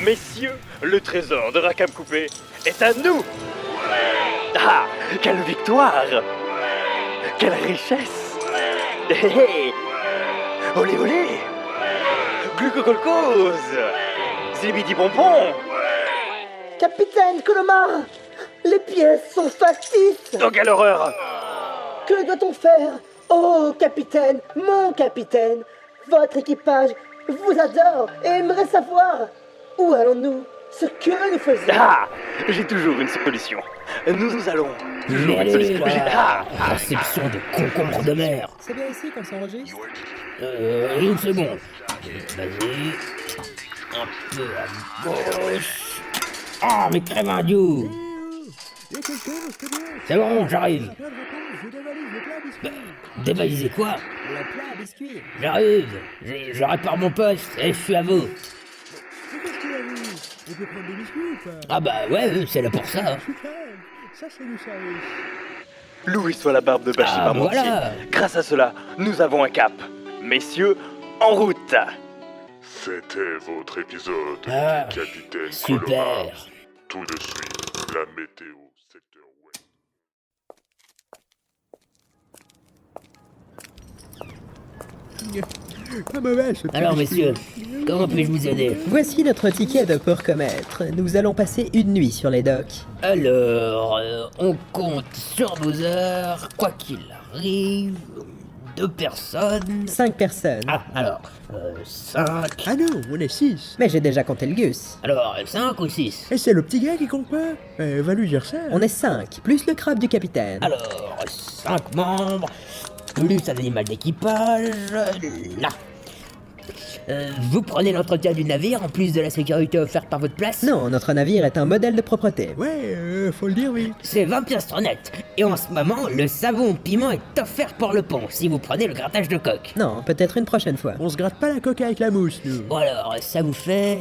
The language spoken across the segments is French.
Messieurs, le trésor de Rackham Coupé est à nous. Ah, quelle victoire! Quelle richesse! Hé hé! Olé olé! Glucocolcose! Zibidi bonbon! Capitaine Colomar, les pièces sont factices. Oh, quelle horreur! Que doit-on faire? Oh, capitaine, mon capitaine, votre équipage vous adore et aimerait savoir où allons-nous, ce que nous faisons. Ah, j'ai toujours une solution. Nous allons toujours une Allez, solution. là, réception de concombre de mer. C'est bien ici qu'on s'enregistre? Une seconde. Vas-y. Un peu à gauche. Ah, mais crève un dieu. Il y a quelqu'un dans ce bien. C'est bon, j'arrive. Pas de réponse, je dévalise le plat à biscuits. Dévaliser quoi? Le plat à biscuits. J'arrive. Je répare mon poste et je suis à vous. Mais qu'est-ce qu'il a vu? On peut prendre des biscuits ou pas? Ah bah ouais, c'est là pour ça. Super. Ça c'est du service. Louis soit la barbe de Bachir Ah, Parmentier. voilà. Grâce à cela, nous avons un cap. Messieurs, en route! C'était votre épisode, Ah, Capitaine super. Colomar. Tout de suite, la météo, secteur ouest. Pas mauvais ce petit Alors biscuit. messieurs, comment puis-je vous aider? Voici notre ticket de port comètre. Nous allons passer une nuit sur les docks. Alors, on compte sur 12 heures, quoi qu'il arrive, 2 personnes. 5 personnes. Ah, alors, 5. Ah non, on est 6. Mais j'ai déjà compté le Gus. Alors, 5 ou 6? Et c'est le petit gars qui compte pas. Va lui dire ça. On est 5, plus le crabe du capitaine. Alors, 5 membres, plus un animal d'équipage, là. Vous prenez l'entretien du navire en plus de la sécurité offerte par votre place? Non, notre navire est un modèle de propreté. Ouais, faut le dire vite. C'est 20 piastres net. Et en ce moment, le savon au piment est offert pour le pont si vous prenez le grattage de coque. Non, peut-être une prochaine fois. On se gratte pas la coque avec la mousse, nous. Bon alors, ça vous fait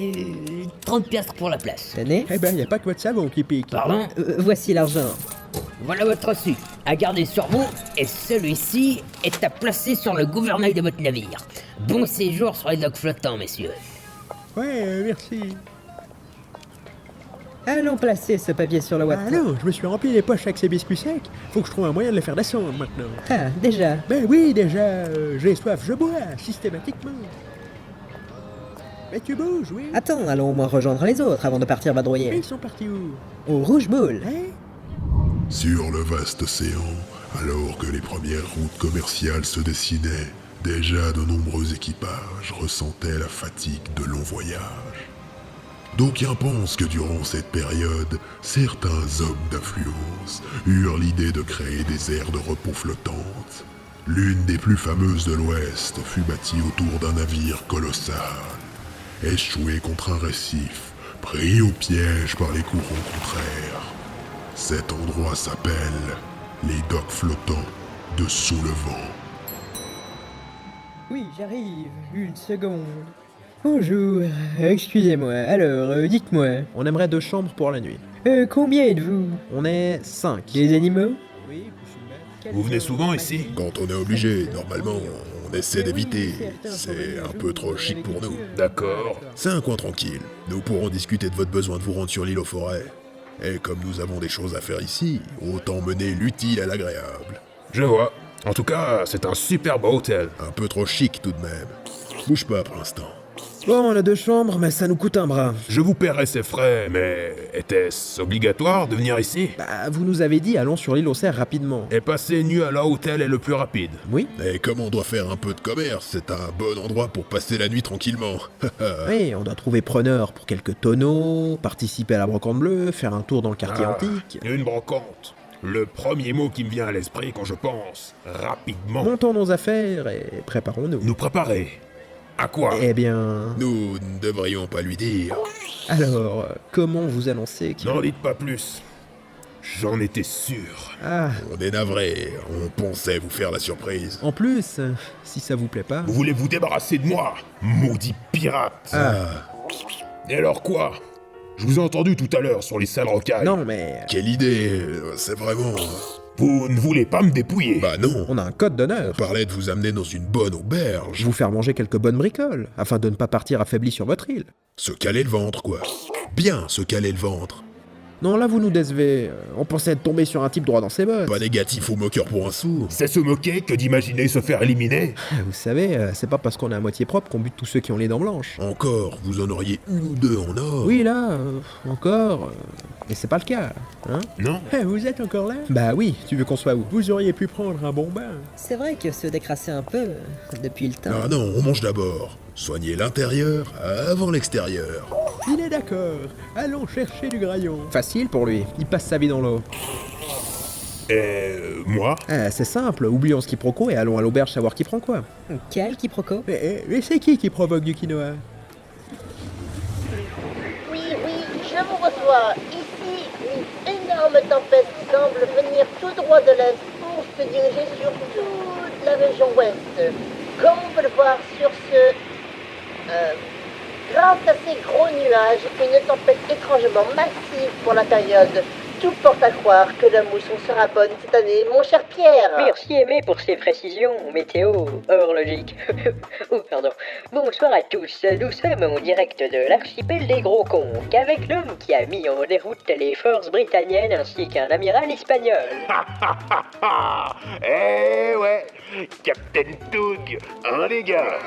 30 piastres pour la place. Tenez. Eh ben, y a pas que votre savon qui pique. Pardon? Voici l'argent. Voilà votre reçu. À garder sur vous, et celui-ci est à placer sur le gouvernail de votre navire. Bon séjour sur les docks flottants, messieurs. Ouais, merci. Allons placer ce papier sur le Ah WhatsApp. non, je me suis rempli les poches avec ces biscuits secs. Faut que je trouve un moyen de les faire descendre maintenant. Ah, déjà. Ben oui, déjà, j'ai soif, je bois, systématiquement. Mais tu bouges, oui. Attends, allons au moins rejoindre les autres avant de partir Mais vadrouiller. ils sont partis où? Au Rouge Boule. Hein? Sur le vaste océan, alors que les premières routes commerciales se dessinaient, déjà de nombreux équipages ressentaient la fatigue de longs voyages. D'aucuns pensent que durant cette période, certains hommes d'influence eurent l'idée de créer des aires de repos flottantes. L'une des plus fameuses de l'Ouest fut bâtie autour d'un navire colossal. Échoué contre un récif, pris au piège par les courants contraires. Cet endroit s'appelle les docks flottants de Sous le Vent. Oui, j'arrive. Une seconde. Bonjour. Excusez-moi. Alors, dites-moi. On aimerait 2 chambres pour la nuit. Combien êtes-vous? On est 5. Les animaux? Oui, Vous venez souvent ici? Quand on est obligé, normalement, on essaie d'éviter. C'est un peu trop chic pour nous. D'accord. C'est un coin tranquille. Nous pourrons discuter de votre besoin de vous rendre sur l'île aux forêts. Et comme nous avons des choses à faire ici, autant mener l'utile à l'agréable. Je vois. En tout cas, c'est un super beau hôtel. Un peu trop chic tout de même. Bouge pas pour l'instant. Bon, on a 2 chambres, mais ça nous coûte un bras. Je vous paierai ces frais, mais était-ce obligatoire de venir ici? Bah, vous nous avez dit allons sur l'île aux cerfs rapidement. Et passer une nuit à leur hôtel est le plus rapide. Oui? Et comme on doit faire un peu de commerce, c'est un bon endroit pour passer la nuit tranquillement. Oui, on doit trouver preneur pour quelques tonneaux, participer à la brocante bleue, faire un tour dans le quartier antique. Une brocante. Le premier mot qui me vient à l'esprit quand je pense rapidement. Montons nos affaires et préparons-nous. Nous préparer. À quoi? Eh bien... Nous ne devrions pas lui dire. Alors, comment vous annoncer que... N'en dites pas plus. J'en étais sûr. Ah, On est navré, on pensait vous faire la surprise. en plus, si ça vous plaît pas... Vous voulez vous débarrasser de moi, maudit pirate. Et alors quoi? Je vous ai entendu tout à l'heure sur les sales rocailles. Non, mais... Quelle idée, c'est vraiment... Vous ne voulez pas me dépouiller? Bah non. On a un code On d'honneur. parlait de vous amener dans une bonne auberge. Vous faire manger quelques bonnes bricoles, afin de ne pas partir affaibli sur votre île. Se caler le ventre, quoi. Bien se caler le ventre. Non, là vous nous décevez. On pensait être tombé sur un type droit dans ses bottes. Pas négatif ou moqueur pour un sou. C'est se moquer que d'imaginer se faire éliminer? Vous savez, c'est pas parce qu'on est à moitié propre qu'on bute tous ceux qui ont les dents blanches. Encore, vous en auriez une ou deux en or. Oui, là, encore. Mais c'est pas le cas, hein? Non. Vous êtes encore là? Bah oui, tu veux qu'on soit où? Vous auriez pu prendre un bon bain. C'est vrai que se décrasser un peu depuis le temps. Ah non, on mange d'abord. Soignez l'intérieur avant l'extérieur. Il est d'accord. Allons chercher du graillon. Facile pour lui. Il passe sa vie dans l'eau. Moi? C'est simple. Oublions ce quiproquo et allons à l'auberge savoir qui prend quoi. Quel quiproquo? Mais c'est qui provoque du quinoa? Oui, je vous reçois. Ici, une énorme tempête semble venir tout droit de l'est pour se diriger sur toute la région ouest. Comme on peut le voir sur ce... grâce à ces gros nuages, une tempête étrangement massive pour la période. Tout porte à croire que la mousson sera bonne cette année, mon cher Pierre. Merci Aimé pour ces précisions météo horlogiques. Oh pardon. Bonsoir à tous, nous sommes en direct de l'archipel des Gros Conques avec l'homme qui a mis en déroute les forces britanniennes ainsi qu'un amiral espagnol. Eh ouais, Captain Toog, hein les gars?